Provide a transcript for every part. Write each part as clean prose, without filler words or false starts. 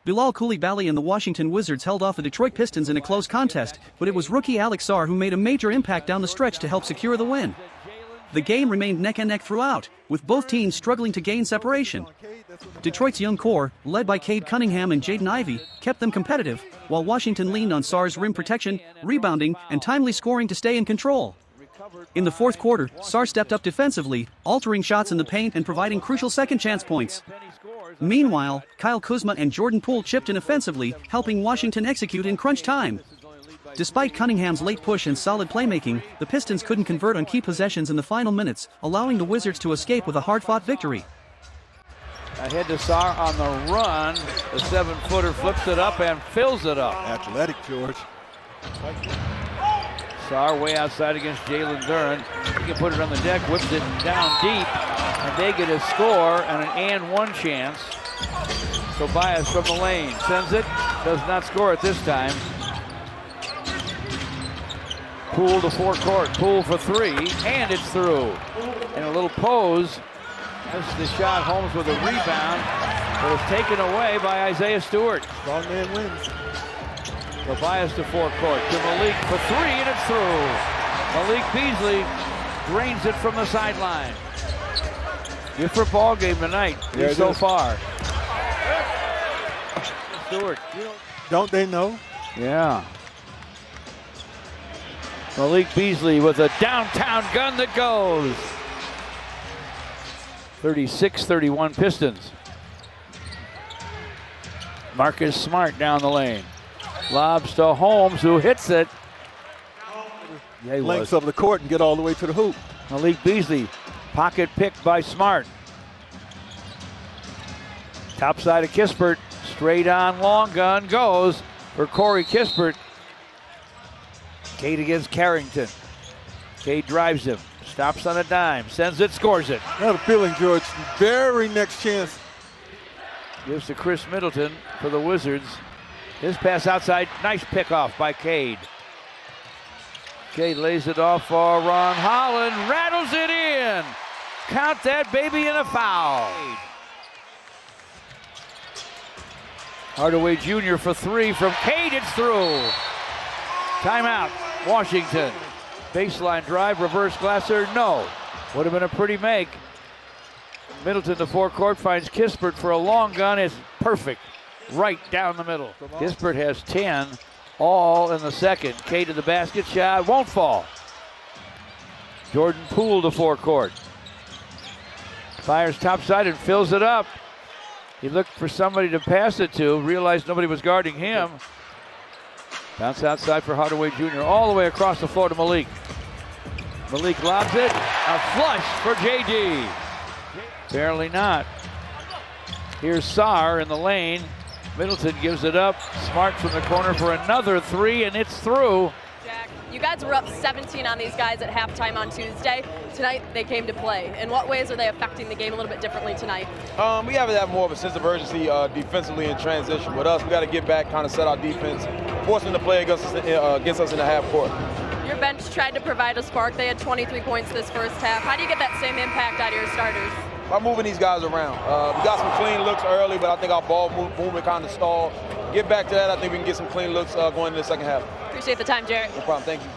Bilal Coulibaly and the Washington Wizards held off the Detroit Pistons in a close contest, but it was rookie Alex Sarr who made a major impact down the stretch to help secure the win. The game remained neck-and-neck throughout, with both teams struggling to gain separation. Detroit's young core, led by Cade Cunningham and Jaden Ivey, kept them competitive, while Washington leaned on Sarr's rim protection, rebounding, and timely scoring to stay in control. In the fourth quarter, Sarr stepped up defensively, altering shots in the paint and providing crucial second-chance points. Meanwhile, Kyle Kuzma and Jordan Poole chipped in offensively, helping Washington execute in crunch time. Despite Cunningham's late push and solid playmaking, the Pistons couldn't convert on key possessions in the final minutes, allowing the Wizards to escape with a hard-fought victory. Ahead to Sarr on the run. The 7-footer flips it up and fills it up. Athletic, George. Sarr way outside against Jalen Duren. He can put it on the deck, whips it down deep, and they get a score and an and-one chance. Tobias from the lane sends it, does not score it this time. Poole to forecourt, Poole for three, and it's through. And a little pose. That's the shot. Holmes with a rebound, but it's taken away by Isaiah Stewart. Strong man wins. Tobias to forecourt, to Malik for three, and it's through. Malik Beasley drains it from the sideline. Different ball game tonight so far. Stewart. Don't they know? Yeah. Malik Beasley with a downtown gun that goes. 36-31 Pistons. Marcus Smart down the lane. Lobs to Holmes, who hits it. Yeah, lengths of the court and get all the way to the hoop. Malik Beasley, pocket picked by Smart. Top side of Kispert, straight on long gun goes for Corey Kispert. Cade against Carrington. Cade drives him, stops on a dime, sends it, scores it. I have a feeling, George, very next chance. Gives to Chris Middleton for the Wizards. His pass outside, nice pickoff by Cade. Cade lays it off for Ron Holland, rattles it in. Count that baby in a foul. Hardaway Jr. for three from Cade, it's through. Timeout, Washington. Baseline drive, reverse Glasser, no. Would have been a pretty make. Middleton to forecourt, finds Kispert for a long gun, it's perfect. Right down the middle. Kispert has 10, all in the second. Cade to the basket, shot won't fall. Jordan Poole to forecourt. Fires topside and fills it up. He looked for somebody to pass it to, realized nobody was guarding him. Bounce outside for Hardaway Jr. all the way across the floor to Malik. Malik lobs it, a flush for JD. Apparently not. Here's Sarr in the lane. Middleton gives it up. Smart from the corner for another three, and it's through. Jack, you guys were up 17 on these guys at halftime on Tuesday. Tonight, they came to play. In what ways are they affecting the game a little bit differently tonight? We have to have more of a sense of urgency defensively in transition. With us, we got to get back, kind of set our defense, forcing them to play against us in the half court. Your bench tried to provide a spark. They had 23 points this first half. How do you get that same impact out of your starters? By moving these guys around. We got some clean looks early, but I think our ball movement kind of stalled. Get back to that, I think we can get some clean looks going into the second half. Appreciate the time, Jarrett. No problem, thank you.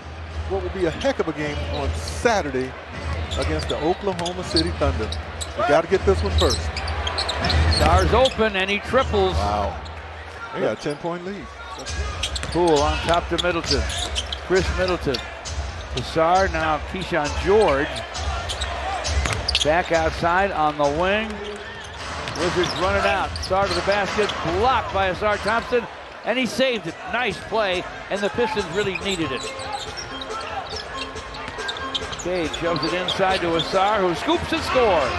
What will be a heck of a game on Saturday against the Oklahoma City Thunder. We got to get this one first. Sarr's open and he triples. Wow. They got a 10-point lead. Poole on top to Middleton. Chris Middleton to Sarr, now Keyshawn George. Back outside on the wing. Wizards run it out. Sarr to the basket, blocked by Asar Thompson, and he saved it. Nice play, and the Pistons really needed it. Cade shoves it inside to Asar, who scoops and scores.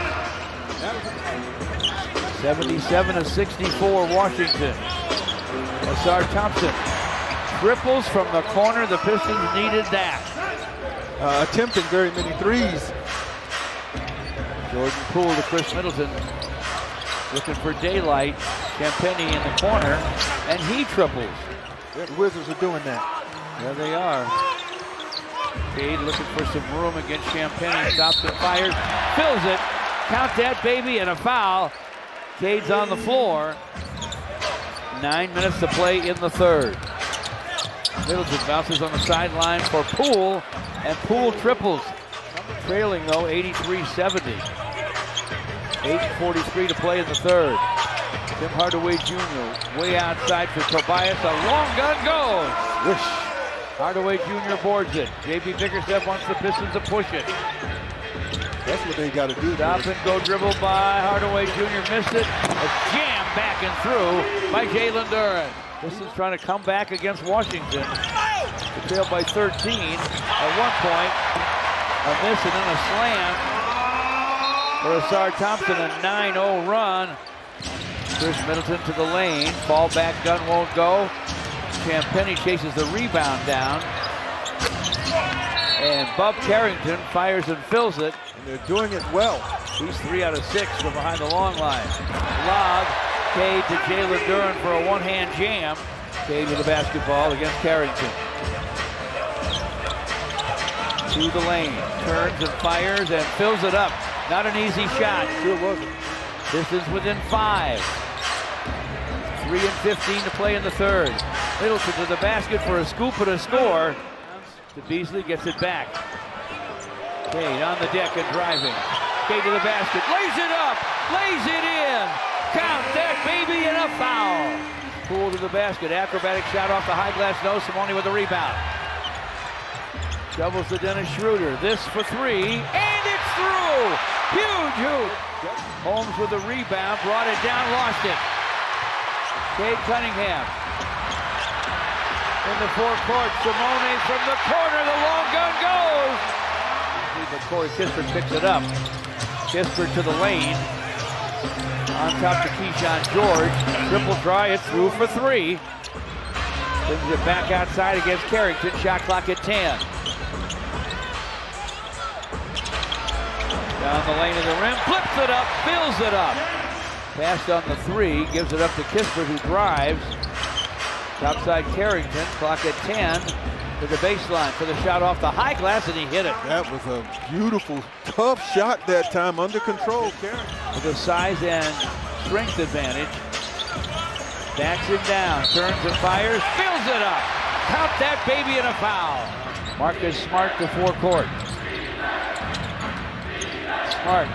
77-64 Washington. Asar Thompson triples from the corner. The Pistons needed that. Attempting very many threes. Jordan Poole to Chris Middleton. Looking for daylight. Champagny in the corner, and he triples. The Wizards are doing that. There they are. Cade looking for some room against Champagny. Stops and fires. Fills it. Count that baby, and a foul. Cade's on the floor. 9 minutes to play in the third. Middleton bounces on the sideline for Poole, and Poole triples. Trailing though, 83-70. 8:43 to play in the third. Tim Hardaway Jr. way outside for Tobias. A long gun goes. Whoosh. Hardaway Jr. boards it. J.B. Bickerstaff wants the Pistons to push it. That's what they got to do. Stop and go dribble by Hardaway Jr. Missed it. A jam back and through by Jalen Duren. Pistons trying to come back against Washington. They trail by 13. At one point, a miss and then a slam for Asar Thompson. A 9-0 run. Chris Middleton to the lane. Ball back, gun won't go. Champagnie chases the rebound down. And Bub Carrington fires and fills it. And they're doing it well. He's 3 out of 6 from behind the long line. Lob, Cade to Jalen Duren for a one-hand jam. Cade with the basketball against Carrington. To the lane, turns and fires and fills it up. Not an easy shot. Sure wasn't. Pistons within 5. 3 and 15 to play in the third. Middleton to the basket for a scoop and a score. To Beasley, gets it back. Cade on the deck and driving. Cade to the basket, lays it up, lays it in. Count that baby in a foul. Poole to the basket, acrobatic shot off the high glass, no, Simone with the rebound. Shovels to Dennis Schroeder, this for 3, and it's through. Huge hoop. Holmes with the rebound, brought it down, lost it. Cade Cunningham. In the forecourt, Simone from the corner, the long gun goes. But Corey Kispert picks it up. Kispert to the lane. On top to Keyshawn George. Triple try, it's through for 3. Brings it back outside against Carrington. Shot clock at 10. Down the lane of the rim, flips it up, fills it up. Passed on the 3, gives it up to Kispert who drives. Topside Carrington, clock at 10 to the baseline for the shot off the high glass, and he hit it. That was a beautiful, tough shot that time, under control, Carrington. With a size and strength advantage. Backs him down, turns and fires, fills it up. Count that baby in a foul. Marcus Smart to forecourt. Smart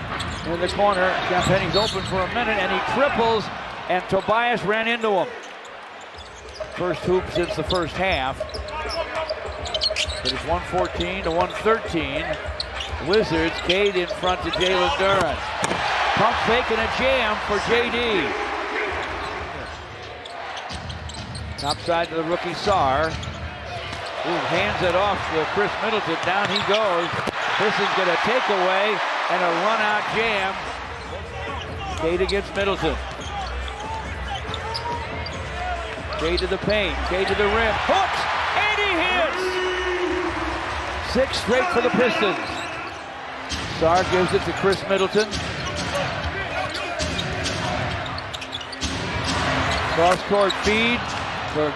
in the corner. Champagnie's open for a minute, and he triples, and Tobias ran into him. First hoop since the first half. It is 114 to 113. Wizards, Cade in front to Jalen Duren. Pump fake and a jam for JD. Topside to the rookie Sarr. Hands it off to Chris Middleton. Down he goes. This is going to take away and a run-out jam. Cade against Middleton. Cade to the paint, Cade to the rim, hooks, and he hits! 6 straight for the Pistons. Sarr gives it to Chris Middleton. Cross-court feed for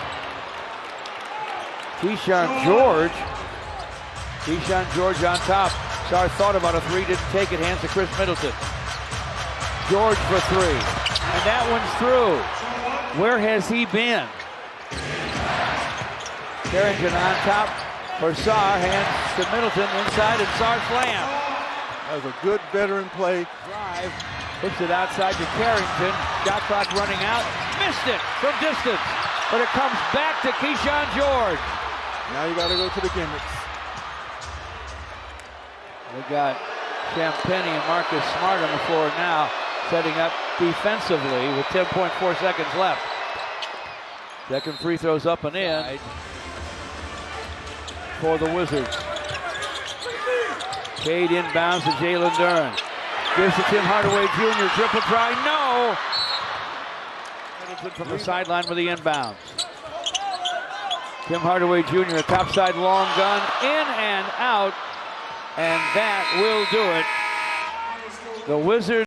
Keyshawn George. Keyshawn George on top. Sarr thought about a 3, didn't take it, hands to Chris Middleton. George for 3, and that one's through. Where has he been? Carrington on top for Sarr, hands to Middleton inside, and Sarr slam. That was a good veteran play. Drive, puts it outside to Carrington. Shot clock running out, missed it from distance, but it comes back to Keyshawn George. Now you got to go to the gimmicks. We got Champagnie and Marcus Smart on the floor now, setting up defensively with 10.4 seconds left. Second free throw's up and in for the Wizards. Cade inbounds to Jalen Duren. Gives to Tim Hardaway Jr. Triple try, no! From the sideline with the inbounds. Tim Hardaway Jr., a topside long gun, in and out, and that will do it. The Wizards